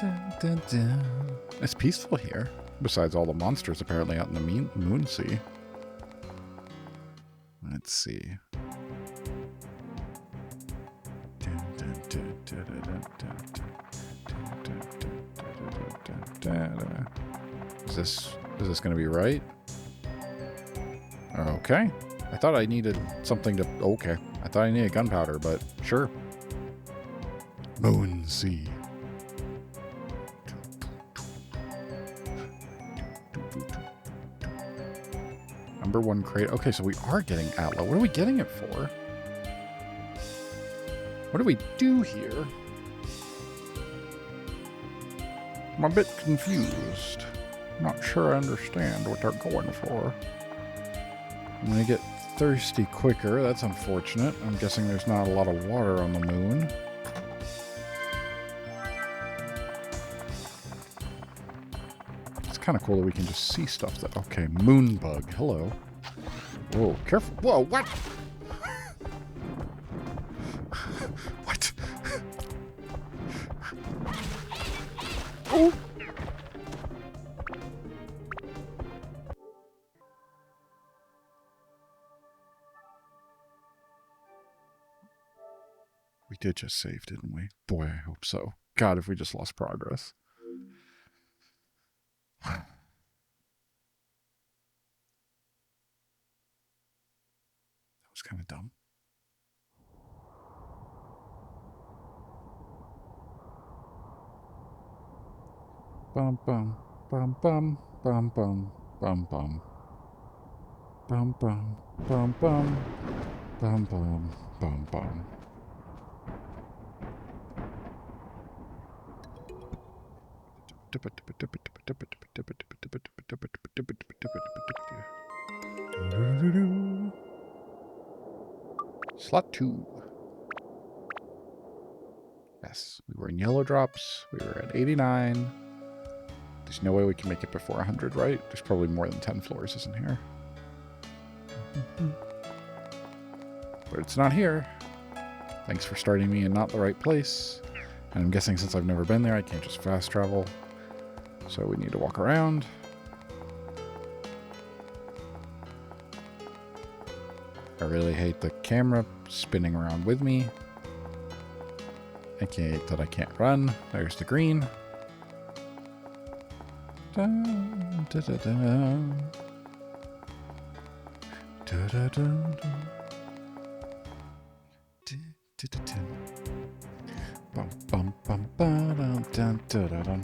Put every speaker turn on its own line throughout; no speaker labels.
Dun, dun, dun. It's peaceful here. Besides all the monsters apparently out in the moon sea. Let's see. Is this going to be right? Okay. I thought I needed something to... Okay. I thought I needed gunpowder, but sure. Moon sea. Number 1 crate. Okay, so we are getting Atla. What are we getting it for? What do we do here? I'm a bit confused. Not sure I understand what they're going for. I'm gonna get thirsty quicker. That's unfortunate. I'm guessing there's not a lot of water on the moon. It's kind of cool that we can just see stuff that... Okay, moon bug. Hello. Whoa, careful. Whoa, what? What? Oh! We did just save, didn't we? Boy, I hope so. God, if we just lost progress. That was kind of dumb. Bum bum bum bum bum bum bum bum bum bum bum bum bum bum bum bum. Slot 2. Yes, we were in yellow drops. We were at 89. There's no way we can make it before 100, right? There's probably more than 10 floors, isn't here? But it's not here. Thanks for starting me in not the right place. And I'm guessing since I've never been there, I can't just fast travel. So we need to walk around. I really hate the camera spinning around with me. I hate that I can't run. There's the green. Dun, da, da, da. Da, da, da, da. Da, da, da. Bum, bum, bum, ba-dum, dun, da, da, dum.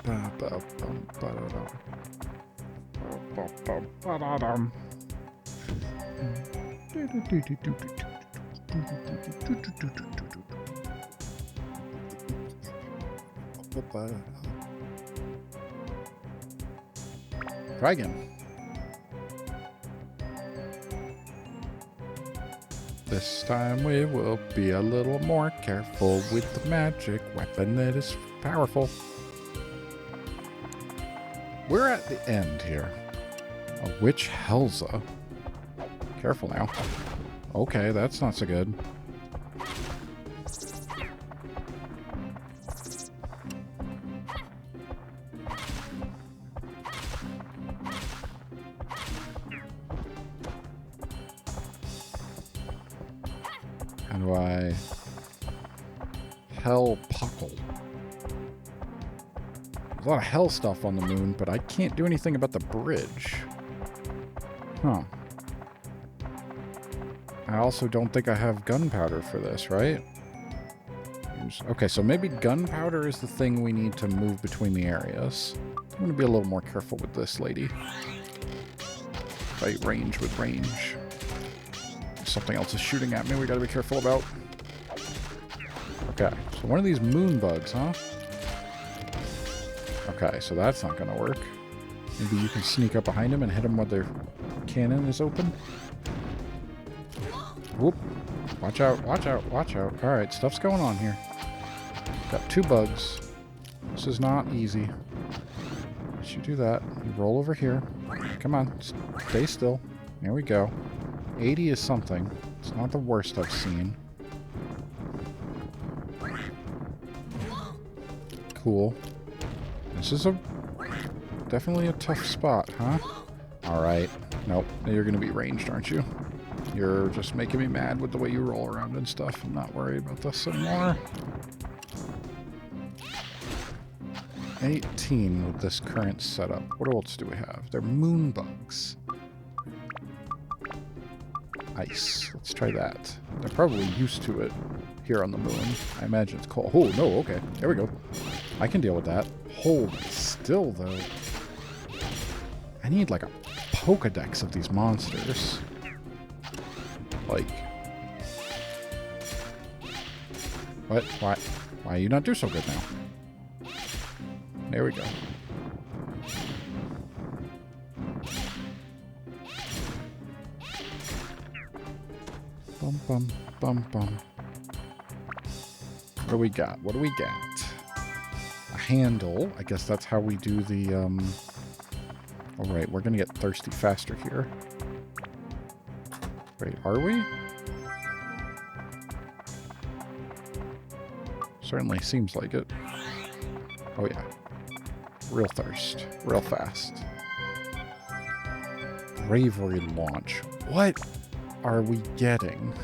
Ba, ba, bum, ba-da-dum. Ba, ba, ba-da-dum. Try again. This time we will be a little more careful with the magic weapon that is powerful. We're at the end here. A witch Helza. Careful now. Okay, that's not so good. How do I... Hell Puckle. There's a lot of hell stuff on the moon, but I can't do anything about the bridge. Huh. I also don't think I have gunpowder for this, right? Okay, so maybe gunpowder is the thing we need to move between the areas. I'm going to be a little more careful with this lady. Fight range with range. Something else is shooting at me we got to be careful about. Okay, so one of these moon bugs, huh? Okay, so that's not going to work. Maybe you can sneak up behind him and hit him while their cannon is open. Whoop. Watch out, watch out, watch out. Alright, stuff's going on here. Got 2 bugs. This is not easy. Once you do that, you roll over here. Come on, stay still. There we go. 80 is something. It's not the worst I've seen. Cool. This is definitely a tough spot, huh? Alright. Nope. You're going to be ranged, aren't you? You're just making me mad with the way you roll around and stuff. I'm not worried about this anymore. 18 with this current setup. What else do we have? They're moon bugs. Ice. Let's try that. They're probably used to it here on the moon. I imagine it's cold. Oh, no, okay. There we go. I can deal with that. Hold still, though. I need, like, a Pokedex of these monsters. Like... What? Why you not do so good now? There we go. Bum, bum, bum, bum. What do we got? What do we got? A handle. I guess that's how we do the, Alright, we're gonna get thirsty faster here. Wait, are we? Certainly seems like it. Oh yeah. Real thirst. Real fast. Bravery launch. What are we getting?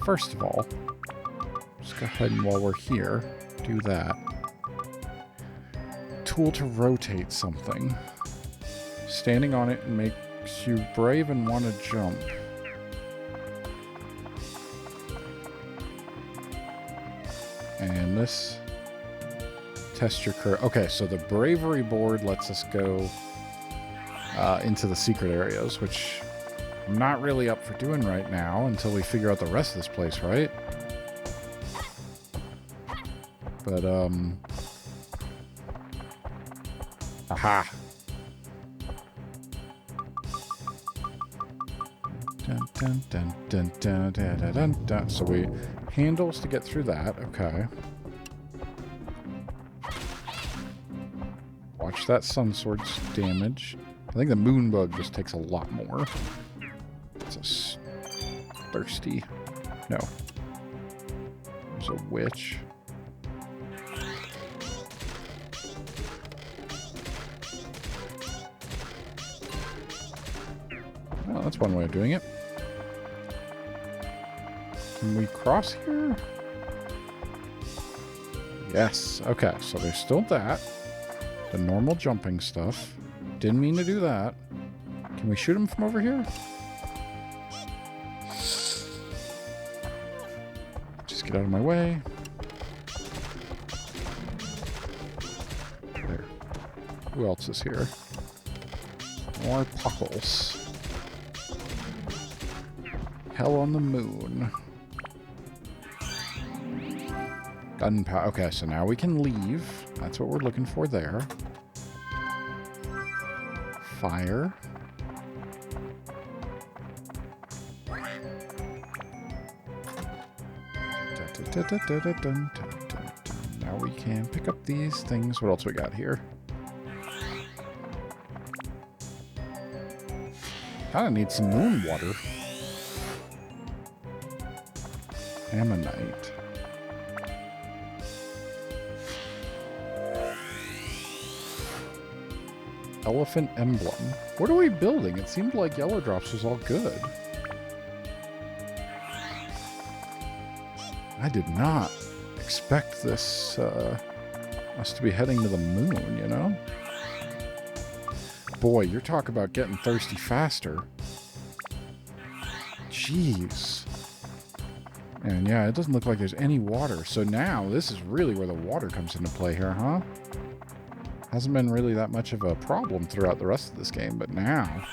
First of all, let's go ahead and while we're here, do that. Tool to rotate something. Standing on it makes you brave and want to jump. And this... Test your courage. Okay, so the bravery board lets us go into the secret areas, which I'm not really up for doing right now until we figure out the rest of this place, right? But, aha! Dun, dun, dun, dun, dun, dun, dun, dun, dun. So we... Handles to get through that, okay. Watch that sun sword's damage. I think the moon bug just takes a lot more. It's a thirsty. No. There's a witch. Well, that's one way of doing it. Can we cross here? Yes. Okay, so there's still that. The normal jumping stuff. Didn't mean to do that. Can we shoot him from over here? Just get out of my way. There. Who else is here? More puckles. Hell on the moon. Gunpowder. Okay, so now we can leave. That's what we're looking for there. Fire. Now we can pick up these things. What else we got here? Kinda need some moon water. Ammonite. Elephant emblem. What are we building? It seemed like Yellow Drops was all good. I did not expect this, us to be heading to the moon, you know? Boy, you're talking about getting thirsty faster. Jeez. And yeah, it doesn't look like there's any water. So now, this is really where the water comes into play here, huh? Hasn't been really that much of a problem throughout the rest of this game, but now...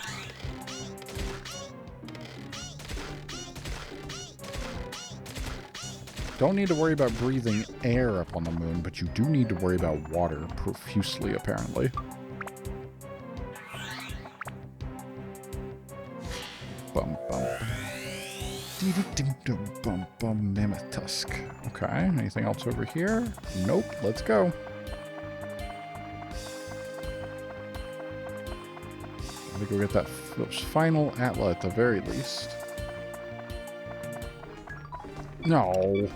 Don't need to worry about breathing air up on the moon, but you do need to worry about water profusely, apparently. Bum bum. Bum bum. Mammoth tusk. Okay, anything else over here? Nope, let's go. I think we'll get those final Atla at the very least. No.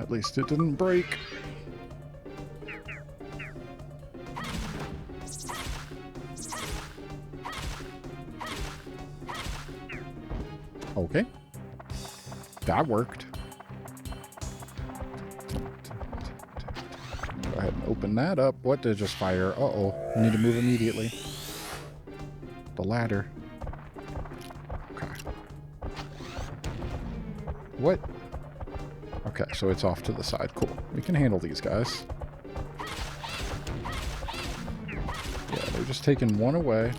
At least it didn't break. Okay. That worked. Go ahead and open that up. What did it just fire? Uh-oh. We need to move immediately. The ladder. Okay. What? Okay, so it's off to the side. Cool. We can handle these guys. Yeah, they're just taking one away.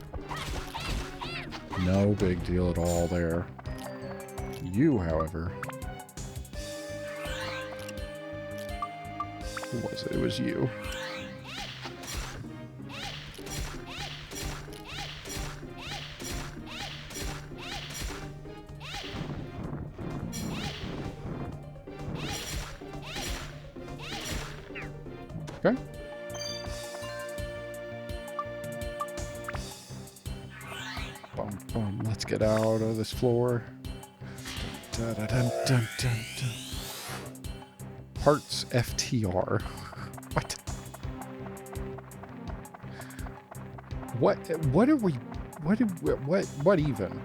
No big deal at all there. You, however... Who was it? It was you. Okay. Boom, boom. Let's get out of this floor. Dun, dun, dun, dun, dun, dun. Parts FTR. What? What are we... What even?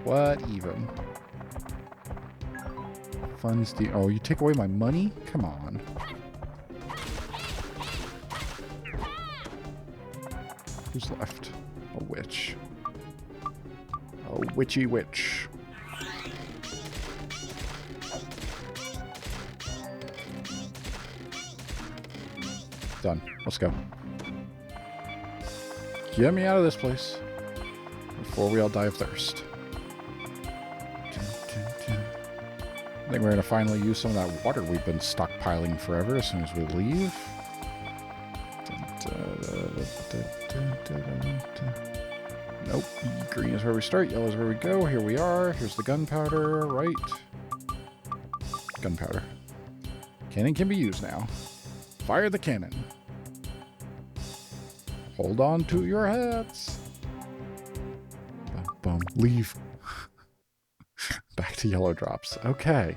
Funds the... Oh, you take away my money? Come on. Who's left? A witch. A witchy witch. Done. Let's go. Get me out of this place before we all die of thirst. I think we're going to finally use some of that water we've been stockpiling forever as soon as we leave. Nope. Green is where we start. Yellow is where we go. Here we are. Here's the gunpowder, right? Gunpowder. Cannon can be used now. Fire the cannon. Hold on to your hats. Boom, boom. Leave. Back to yellow drops. Okay.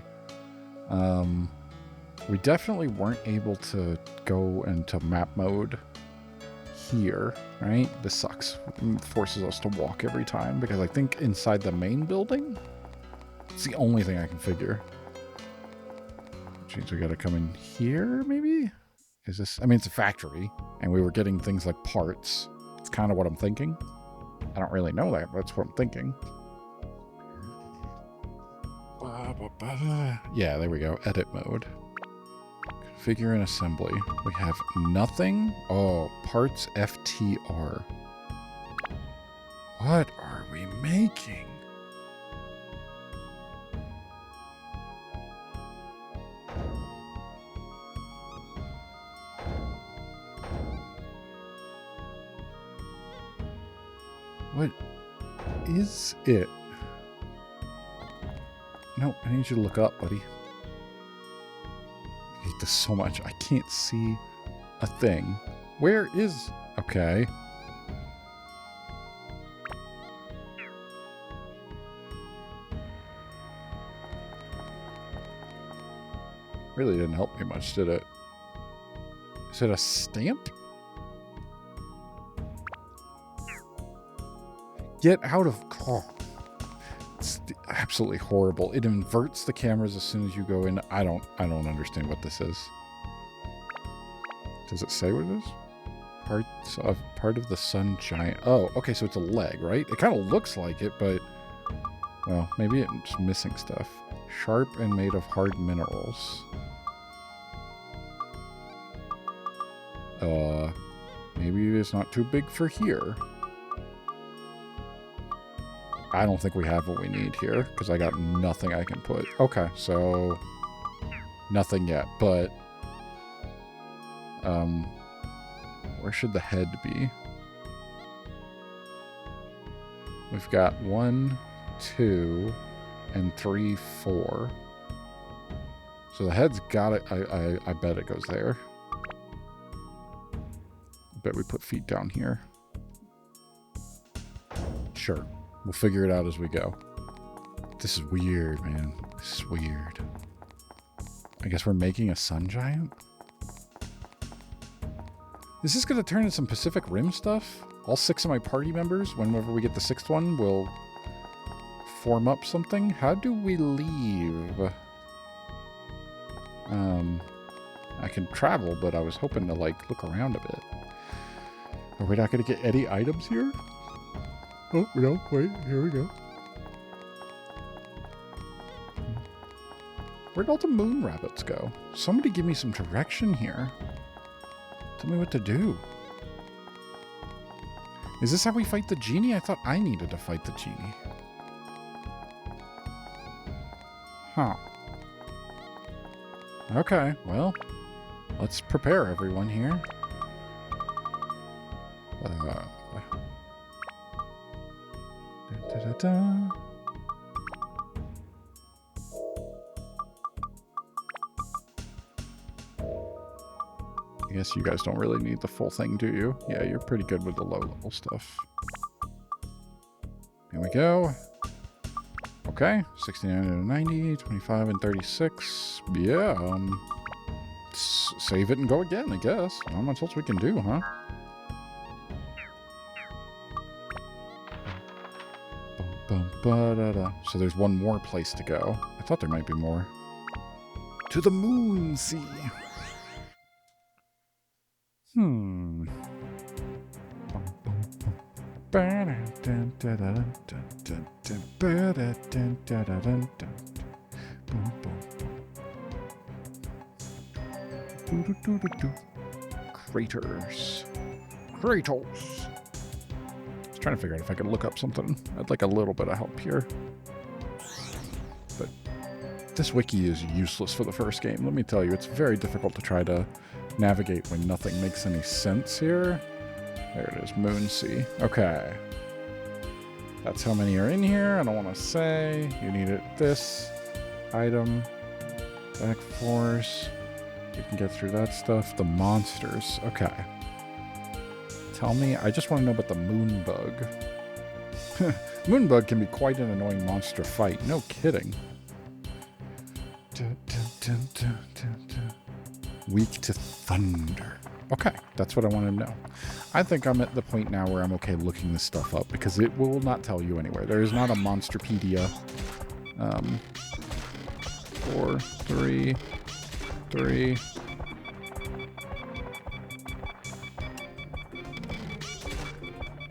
We definitely weren't able to go into map mode here, right? This sucks. It forces us to walk every time because I think inside the main building, it's the only thing I can figure. Which means we gotta come in here, maybe? Is this... I mean, it's a factory, and we were getting things like parts. It's kind of what I'm thinking. I don't really know that, but that's what I'm thinking. Yeah, there we go. Edit mode. Configure and assembly. We have nothing. Oh, parts FTR. What are we making? What is it? No, I need you to look up, buddy. I hate this so much. I can't see a thing. Where is... Okay. Really didn't help me much, did it? Is it a stamp? Get out of... Oh. It's absolutely horrible. It inverts the cameras as soon as you go in. I don't understand what this is. Does it say what it is? Part of the sun giant. Oh, okay, so it's a leg, right? It kind of looks like it, but well, maybe it's missing stuff. Sharp and made of hard minerals. Maybe it's not too big for here. I don't think we have what we need here, because I got nothing I can put. Okay, so... Nothing yet, but... where should the head be? We've got 1, 2, and 3, 4. So the head's got it. I bet it goes there. I bet we put feet down here. Sure. We'll figure it out as we go. This is weird, man. This is weird. I guess we're making a sun giant? Is this going to turn into some Pacific Rim stuff? All 6 of my party members, whenever we get the 6th one, will form up something? How do we leave? I can travel, but I was hoping to, like, look around a bit. Are we not going to get any items here? Oh, no, wait, here we go. Where'd all the moon rabbits go? Somebody give me some direction here. Tell me what to do. Is this how we fight the genie? I thought I needed to fight the genie. Huh. Okay, well, let's prepare everyone here. I guess you guys don't really need the full thing, do you? Yeah, you're pretty good with the low-level stuff. Here we go. Okay, 69 and 90, 25 and 36. Yeah, save it and go again, I guess. Not much else we can do, huh? So there's one more place to go. I thought there might be more. To the moon sea. Craters. Kratos. I was trying to figure out if I could look up something. I'd like a little bit of help here. But this wiki is useless for the first game. Let me tell you, it's very difficult to try to navigate when nothing makes any sense here. There it is, Moonsea. Okay. That's how many are in here. I don't want to say. You need it. This item. Back force. You can get through that stuff. The monsters. Okay. Tell me. I just want to know about the moonbug. Moonbug can be quite an annoying monster to fight. No kidding. Weak to thunder. Okay, that's what I want to know. I think I'm at the point now where I'm okay looking this stuff up because it will not tell you anywhere. There is not a Monsterpedia. 4, 3, 3.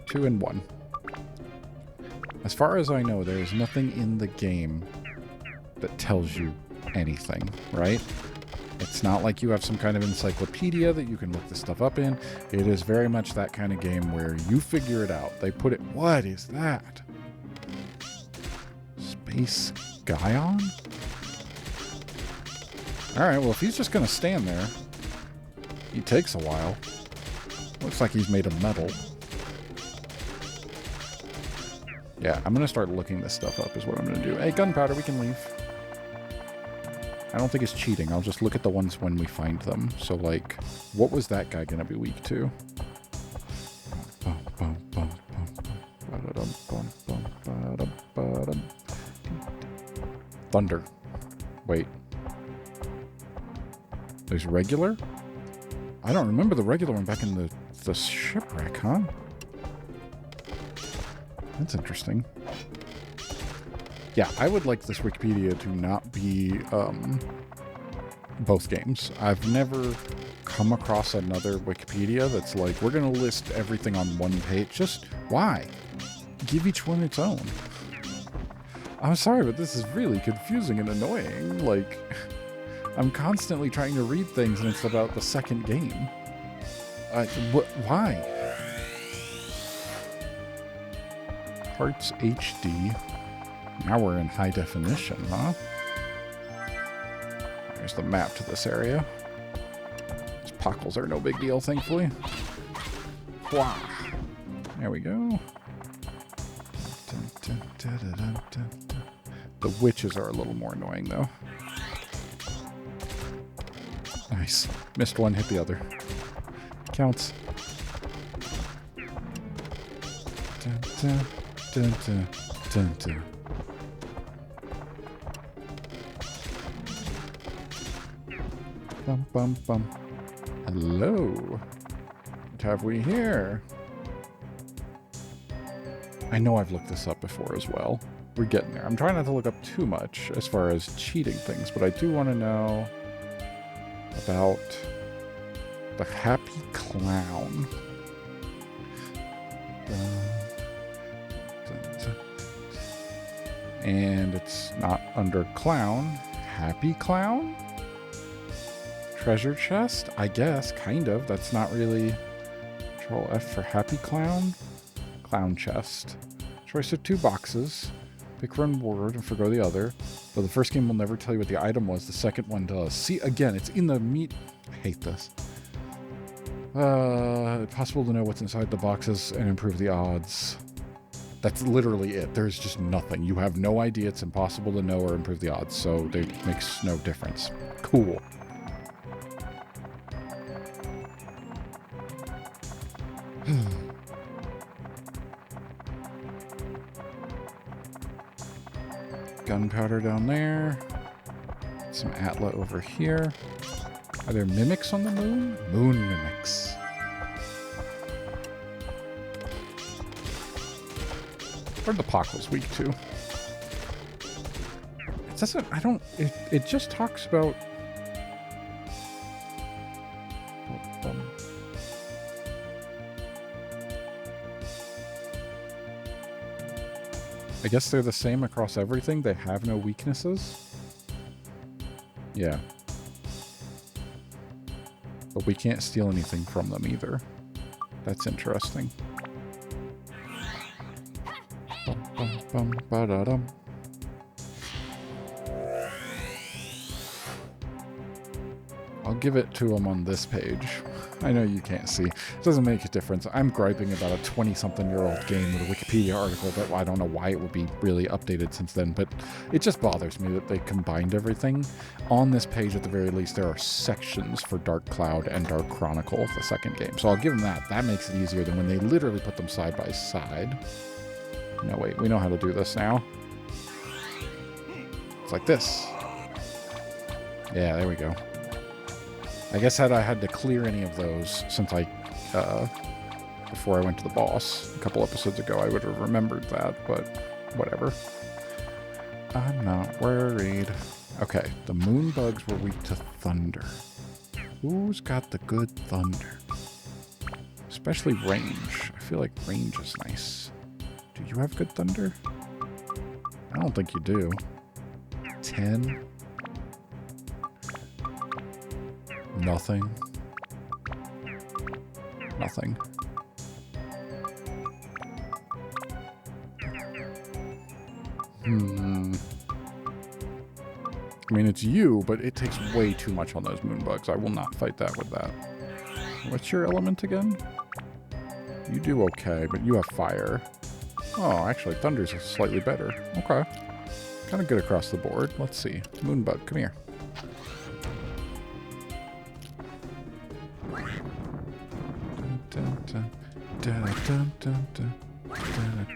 Two and 1. As far as I know, there is nothing in the game that tells you anything, right? It's not like you have some kind of encyclopedia that you can look this stuff up in. It is very much that kind of game where you figure it out. They put it... What is that? Space Gaion? Alright, well, if he's just going to stand there, he takes a while. Looks like he's made of metal. Yeah, I'm going to start looking this stuff up is what I'm going to do. Hey, gunpowder, we can leave. I don't think it's cheating. I'll just look at the ones when we find them. So, like, what was that guy going to be weak to? Thunder. Wait. There's regular? I don't remember the regular one back in the shipwreck, huh? That's interesting. Yeah, I would like this Wikipedia to not be both games. I've never come across another Wikipedia that's like, we're going to list everything on one page. Just why? Give each one its own. I'm sorry, but this is really confusing and annoying. Like, I'm constantly trying to read things and it's about the second game. Why? Hearts HD. Now we're in high definition, huh? There's the map to this area. These pockles are no big deal, thankfully. Wow. There we go. The witches are a little more annoying, though. Nice. Missed one, hit the other. Counts. Bum, bum, bum. Hello. What have we here? I know I've looked this up before as well. We're getting there. I'm trying not to look up too much as far as cheating things, but I do want to know about the Happy Clown. And it's not under Clown. Happy Clown? Treasure chest? I guess, kind of. That's not really... Control F for Happy Clown. Clown chest. Choice of 2 boxes. Pick one word and forgo the other. But the first game will never tell you what the item was. The second one does. See, again, it's in the meat... I hate this. Possible to know what's inside the boxes and improve the odds. That's literally it. There's just nothing. You have no idea. It's impossible to know or improve the odds, so it makes no difference. Cool. Gunpowder down there. Some Atla over here. Are there mimics on the moon? Moon mimics. Or the Pock was weak too. It doesn't, I don't, it just talks about... I guess they're the same across everything. They have no weaknesses. Yeah. But we can't steal anything from them either. That's interesting. Bum, bum, bum, ba-da-dum. I'll give it to them on this page. I know you can't see. It doesn't make a difference. I'm griping about a 20-something-year-old game with a Wikipedia article that I don't know why it would be really updated since then, but it just bothers me that they combined everything. On this page, at the very least, there are sections for Dark Cloud and Dark Chronicle, the second game. So I'll give them that. That makes it easier than when they literally put them side by side. No, wait. We know how to do this now. It's like this. Yeah, there we go. I guess had I had to clear any of those since I, before I went to the boss a couple episodes ago, I would have remembered that, but whatever. I'm not worried. Okay, the moon bugs were weak to thunder. Who's got the good thunder? Especially range. I feel like range is nice. Do you have good thunder? I don't think you do. 10? Nothing. Nothing. I mean, it's you, but it takes way too much on those moon bugs. I will not fight that with that. What's your element again? You do okay, but you have fire. Oh, actually, thunder's slightly better. Okay. Kind of good across the board. Let's see. Moonbug, come here.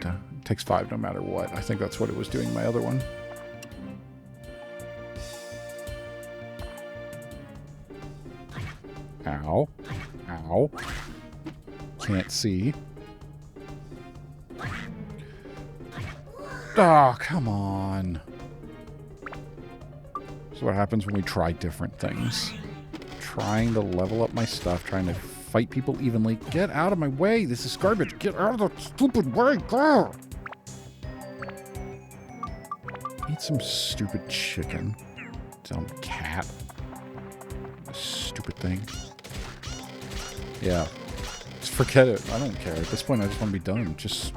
It takes 5 no matter what. I think that's what it was doing in my other one. Ow. Ow. Can't see. Oh, come on. This is what happens when we try different things. Trying to level up my stuff, trying to fight people evenly. Get out of my way! This is garbage! Get out of the stupid way! Go! Eat some stupid chicken. Dumb cat. Stupid thing. Yeah. Just forget it. I don't care. At this point, I just want to be done. Just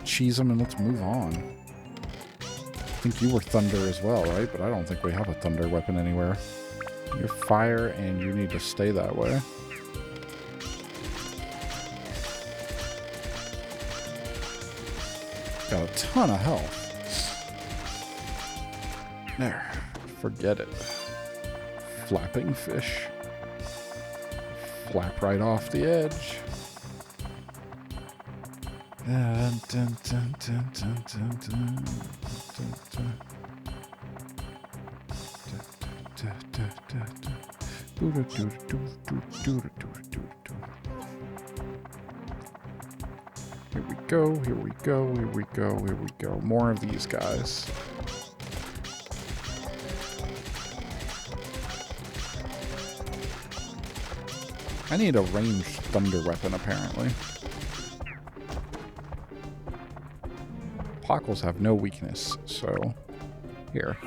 cheese them and let's move on. I think you were thunder as well, right? But I don't think we have a thunder weapon anywhere. You're fire, and you need to stay that way. Got a ton of health. There. Forget it. Flapping fish. Flap right off the edge. Dun, dun, dun, dun, dun, dun, dun, dun, dun. Here we go, here we go, here we go, here we go. More of these guys. I need a ranged thunder weapon, apparently. Pockles have no weakness, so... Here.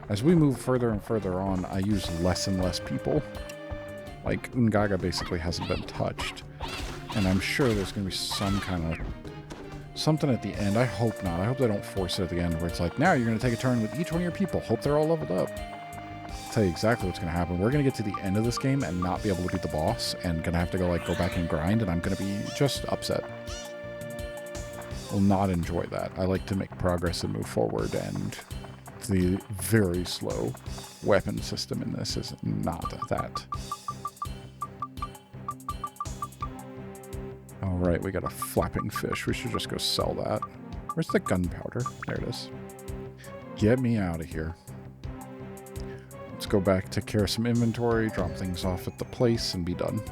As we move further and further on, I use less and less people. Like, Ungaga basically hasn't been touched. And I'm sure there's going to be some kind of... something at the end. I hope not. I hope they don't force it at the end where it's like, now you're going to take a turn with each one of your people. Hope they're all leveled up. Tell you exactly what's going to happen. We're going to get to the end of this game and not be able to beat the boss and going to have to go back and grind, and I'm going to be just upset. Will not enjoy that. I like to make progress and move forward, and the very slow weapon system in this is not that. Alright, we got a flapping fish. We should just go sell that. Where's the gunpowder? There it is. Get me out of here. Let's go back, take care of some inventory, drop things off at the place, and be done.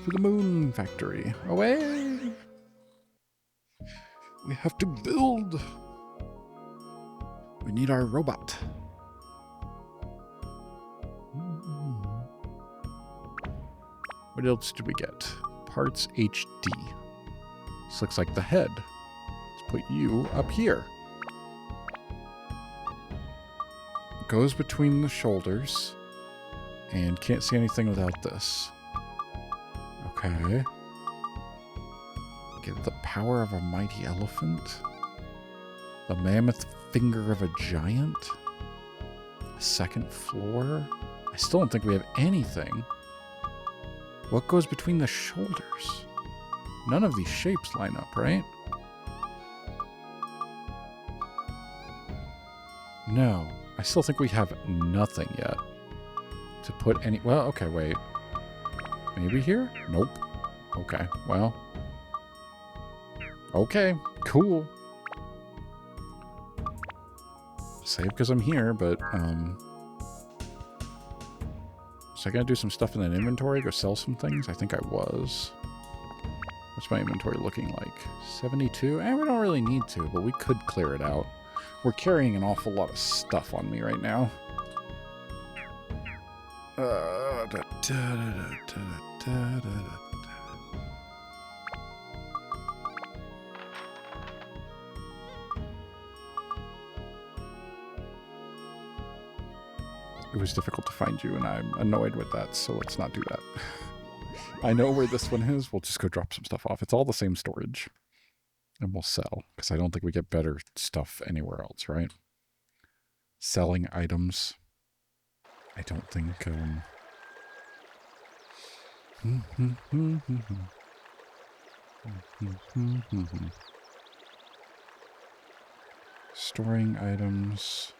To the moon factory. Away! We have to build! We need our robot. What else did we get? Parts HD. This looks like the head. Let's put you up here. Goes between the shoulders. And can't see anything without this. Okay. Get the power of a mighty elephant. The mammoth finger of a giant. Second floor. I still don't think we have anything. What goes between the shoulders? None of these shapes line up, right? No. I still think we have nothing yet. To put any... Well, okay, wait. Maybe here? Nope. Okay, well. Okay, cool. Save because I'm here, but, was I going to do some stuff in that inventory? Go sell some things? I think I was. What's my inventory looking like? 72? We don't really need to, but we could clear it out. We're carrying an awful lot of stuff on me right now. It was difficult to find you, and I'm annoyed with that, so let's not do that. I know where this one is. We'll just go drop some stuff off. It's all the same storage. And we'll sell, because I don't think we get better stuff anywhere else, right? Selling items. I don't think... Storing items...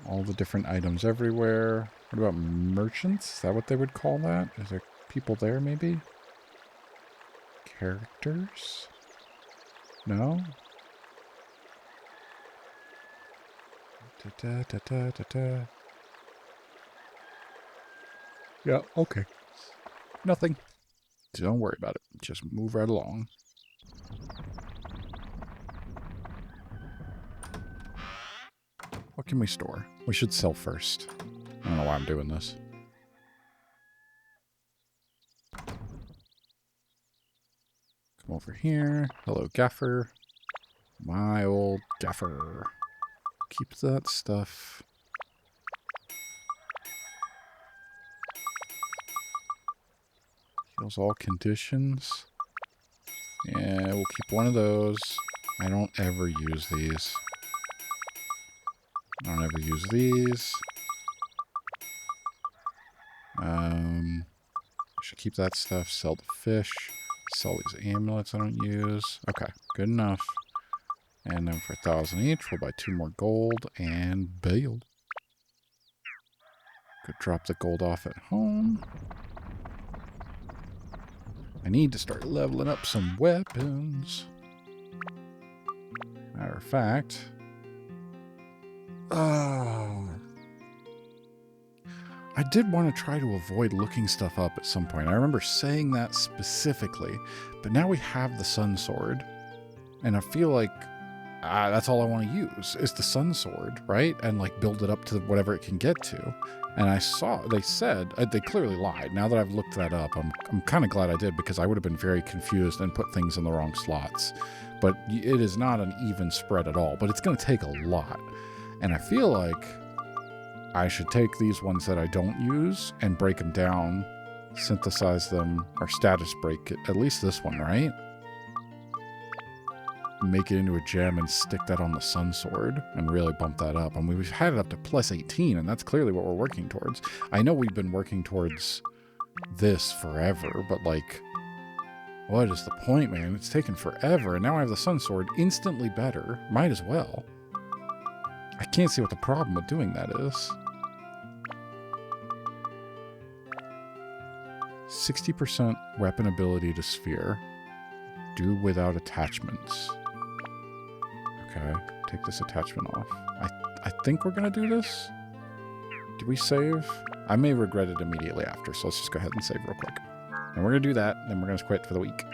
All the different items everywhere. What about merchants? Is that what they would call that? Is there people there, maybe? Characters? No? Yeah, okay. Nothing. Don't worry about it. Just move right along. What can we store? We should sell first. I don't know why I'm doing this. Come over here. Hello, Gaffer. My old Gaffer. Keep that stuff. Heals all conditions. Yeah, we'll keep one of those. I don't ever use these. I don't ever use these. I should keep that stuff. Sell the fish. Sell these amulets I don't use. Okay, good enough. And then for 1,000 each, we'll buy 2 more gold and build. Could drop the gold off at home. I need to start leveling up some weapons. Matter of fact... I did want to try to avoid looking stuff up at some point. I remember saying that specifically, but now we have the Sun Sword, and I feel like that's all I want to use is the Sun Sword, right? And like build it up to whatever it can get to. And I saw, they said, they clearly lied. Now that I've looked that up, I'm kind of glad I did, because I would have been very confused and put things in the wrong slots. But it is not an even spread at all, but it's going to take a lot. And I feel like I should take these ones that I don't use and break them down, synthesize them, or status break it, at least this one, right? Make it into a gem and stick that on the Sun Sword and really bump that up. And we've had it up to plus 18, and that's clearly what we're working towards. I know we've been working towards this forever, but like, what is the point, man? It's taken forever, and now I have the Sun Sword instantly better. Might as well. I can't see what the problem with doing that is. 60% weapon ability to sphere. Do without attachments. Okay, take this attachment off. I think we're gonna do this. Do we save? I may regret it immediately after, so let's just go ahead and save real quick. And we're gonna do that, then we're gonna quit for the week.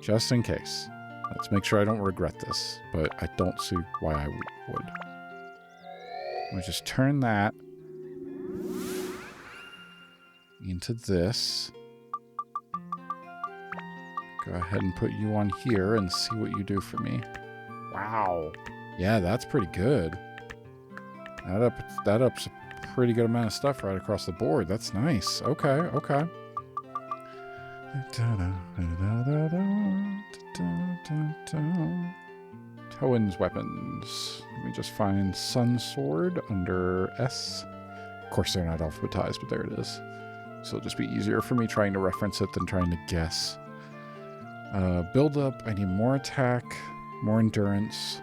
Just in case. Let's make sure I don't regret this, but I don't see why I would. We'll just turn that into this. Go ahead and put you on here and see what you do for me. Wow. Yeah, that's pretty good. That ups a pretty good amount of stuff right across the board. That's nice. Okay, okay. Towen's weapons. Let me just find Sun Sword under S. Of course, they're not alphabetized, but there it is. So it'll just be easier for me trying to reference it than trying to guess. Build up. I need more attack, more endurance,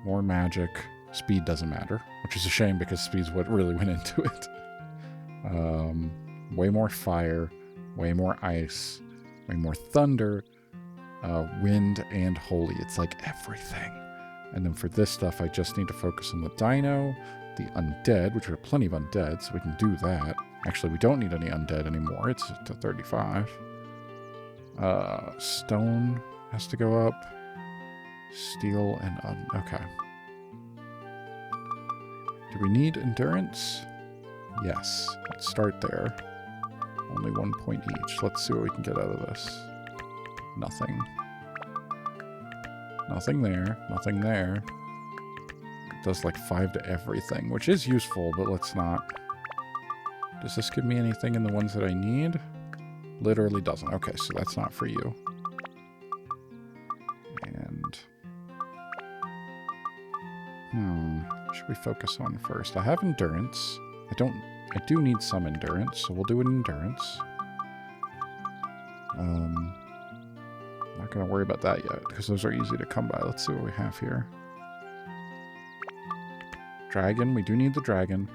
more magic. Speed doesn't matter, which is a shame because speed's what really went into it. Way more fire, way more ice, way more thunder, wind, and holy. It's like everything. And then for this stuff, I just need to focus on the dino, the undead, which we have plenty of undead, so we can do that. Actually, we don't need any undead anymore. It's to 35. Stone has to go up. Steel and okay. Do we need endurance? Yes. Let's start there. Only 1 point each. Let's see what we can get out of this. Nothing. Nothing there. Nothing there. It does like 5 to everything, which is useful, but let's not. Does this give me anything in the ones that I need? Literally doesn't. Okay, so that's not for you. And... should we focus on first? I have endurance. I do need some endurance, so we'll do an endurance. Not going to worry about that yet, because those are easy to come by. Let's see what we have here. Dragon. We do need the dragon.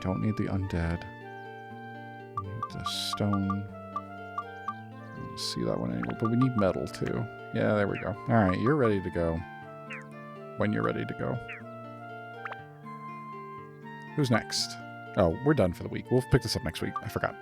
Don't need the undead. We need the stone. I don't see that one anywhere, but we need metal too. Yeah, there we go. Alright, you're ready to go. When you're ready to go. Who's next? Oh, we're done for the week. We'll pick this up next week. I forgot.